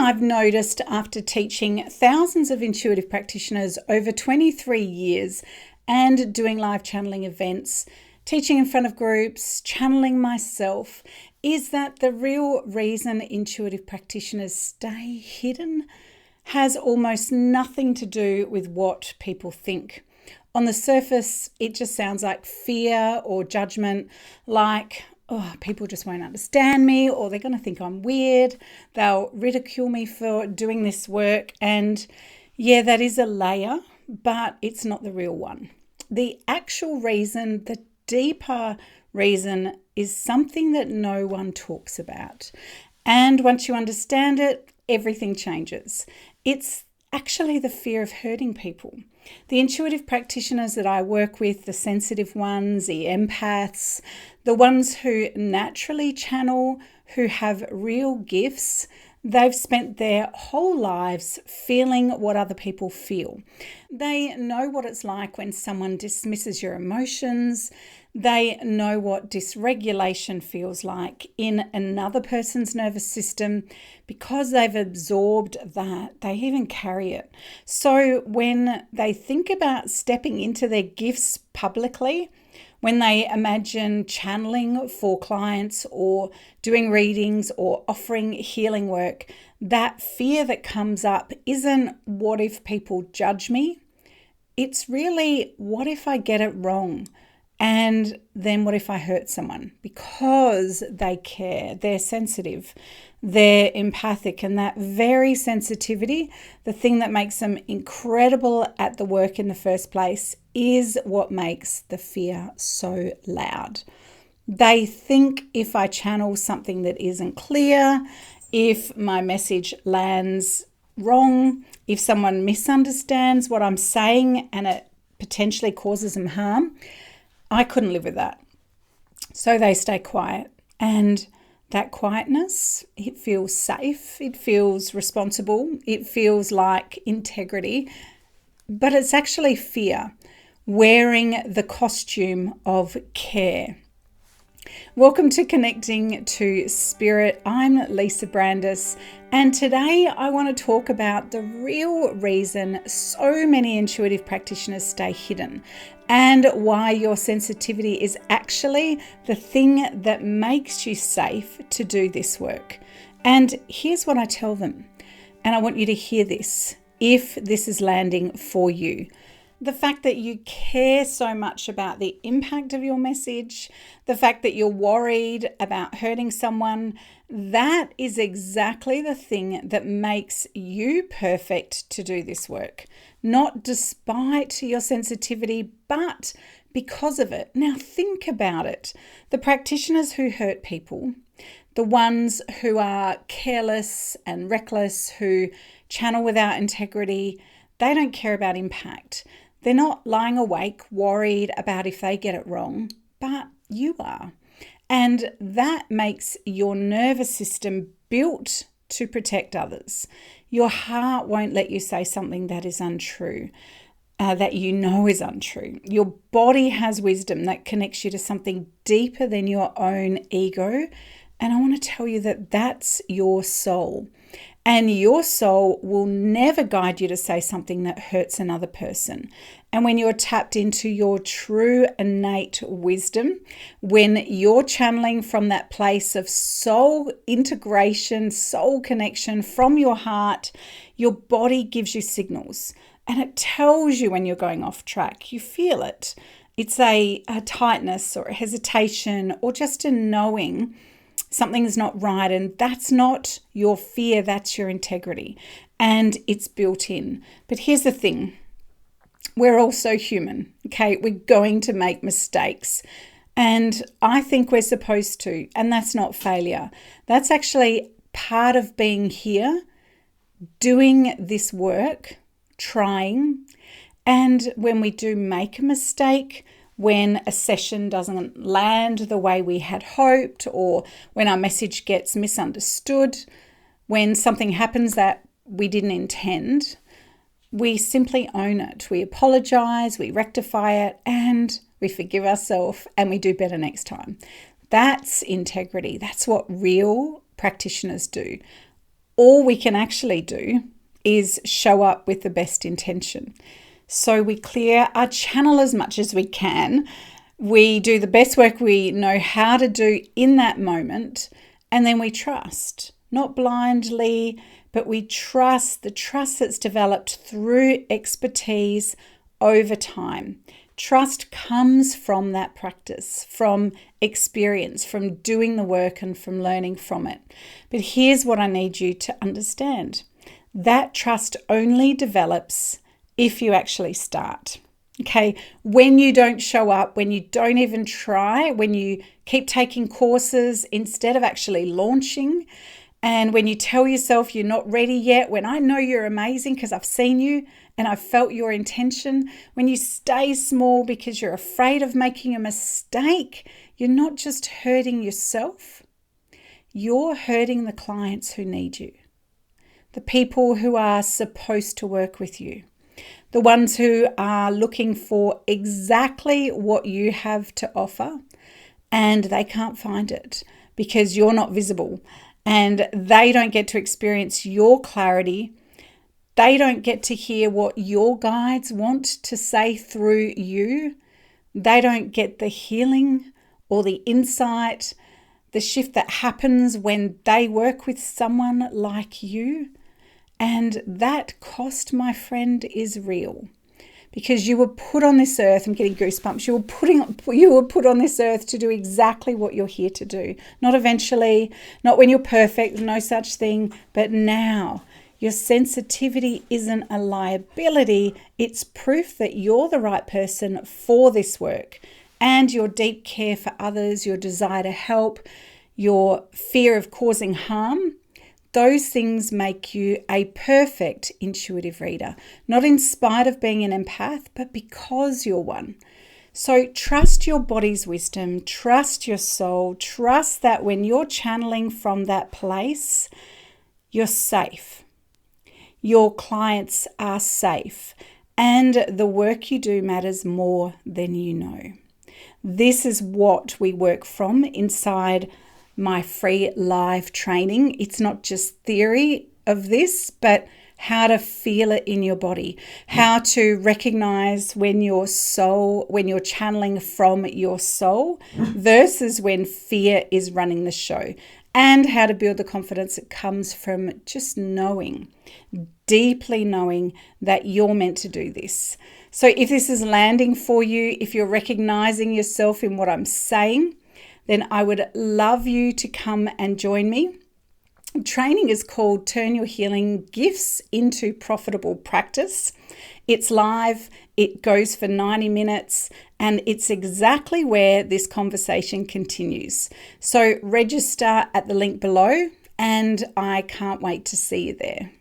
I've noticed after teaching thousands of intuitive practitioners over 23 years and doing live channeling events, teaching in front of groups, channeling myself, is that the real reason intuitive practitioners stay hidden has almost nothing to do with what people think. On the surface, it just sounds like fear or judgment, like, oh, people just won't understand me, or they're going to think I'm weird. They'll ridicule me for doing this work. And yeah, that is a layer, but it's not the real one. The actual reason, the deeper reason, is something that no one talks about. And once you understand it, everything changes. It's actually the fear of hurting people. The intuitive practitioners that I work with, the sensitive ones, the empaths, the ones who naturally channel, who have real gifts, they've spent their whole lives feeling what other people feel. They know what it's like when someone dismisses your emotions. They know what dysregulation feels like in another person's nervous system. Because they've absorbed that, they even carry it. So when they think about stepping into their gifts publicly, when they imagine channeling for clients or doing readings or offering healing work, that fear that comes up isn't what if people judge me? It's really, what if I get it wrong? And then what if I hurt someone? Because they care, they're sensitive, they're empathic, and that very sensitivity, the thing that makes them incredible at the work in the first place, is what makes the fear so loud. They think if I channel something that isn't clear, if my message lands wrong, if someone misunderstands what I'm saying and it potentially causes them harm, I couldn't live with that. So they stay quiet. And that quietness, it feels safe, it feels responsible, it feels like integrity, but it's actually fear wearing the costume of care. Welcome to Connecting to Spirit. I'm Lisa Brandis, and today I want to talk about the real reason so many intuitive practitioners stay hidden and why your sensitivity is actually the thing that makes you safe to do this work. And here's what I tell them, and I want you to hear this if this is landing for you. The fact that you care so much about the impact of your message, the fact that you're worried about hurting someone, that is exactly the thing that makes you perfect to do this work. Not despite your sensitivity, but because of it. Now think about it. The practitioners who hurt people, the ones who are careless and reckless, who channel without integrity, they don't care about impact. They're not lying awake, worried about if they get it wrong, but you are. And that makes your nervous system built to protect others. Your heart won't let you say something that is untrue, that you know is untrue. Your body has wisdom that connects you to something deeper than your own ego. And I want to tell you that that's your soul. And your soul will never guide you to say something that hurts another person. And when you're tapped into your true innate wisdom, when you're channeling from that place of soul integration, soul connection from your heart, your body gives you signals and it tells you when you're going off track. You feel it. It's a tightness or a hesitation or just a knowing something's not right, and that's not your fear, that's your integrity, and it's built in. But here's the thing, we're also human, okay? We're going to make mistakes, and I think we're supposed to, and that's not failure. That's actually part of being here, doing this work, trying, and when we do make a mistake, when a session doesn't land the way we had hoped, or when our message gets misunderstood, when something happens that we didn't intend, we simply own it. We apologize, we rectify it, and we forgive ourselves, and we do better next time. That's integrity. That's what real practitioners do. all we can actually do is show up with the best intention. So we clear our channel as much as we can. We do the best work we know how to do in that moment, and then we trust, not blindly, but we trust, the trust that's developed through expertise over time. Trust comes from that practice, from experience, from doing the work and from learning from it. But here's what I need you to understand. That trust only develops if you actually start. Okay, when you don't show up, when you don't even try, when you keep taking courses instead of actually launching, and when you tell yourself you're not ready yet, when I know you're amazing because I've seen you and I've felt your intention, when you stay small because you're afraid of making a mistake, you're not just hurting yourself, you're hurting the clients who need you, the people who are supposed to work with you, the ones who are looking for exactly what you have to offer, and they can't find it because you're not visible, and they don't get to experience your clarity. They don't get to hear what your guides want to say through you. They don't get the healing or the insight, the shift that happens when they work with someone like you. And that cost, my friend, is real. Because you were put on this earth, I'm getting goosebumps, you were put on this earth to do exactly what you're here to do. Not eventually, not when you're perfect, no such thing, but now. Your sensitivity isn't a liability, it's proof that you're the right person for this work. And your deep care for others, your desire to help, your fear of causing harm, those things make you a perfect intuitive reader, not in spite of being an empath, but because you're one. So trust your body's wisdom, trust your soul, trust that when you're channeling from that place, you're safe. Your clients are safe, and the work you do matters more than you know. This is what we work from inside my free live training. It's not just theory of this, but how to feel it in your body, how to recognize when you're channeling from your soul versus when fear is running the show, and how to build the confidence that comes from just knowing, deeply knowing that you're meant to do this. So if this is landing for you, if you're recognizing yourself in what I'm saying, then I would love you to come and join me. Training is called Turn Your Healing Gifts into Profitable Practice. It's live, it goes for 90 minutes, and it's exactly where this conversation continues. So register at the link below, and I can't wait to see you there.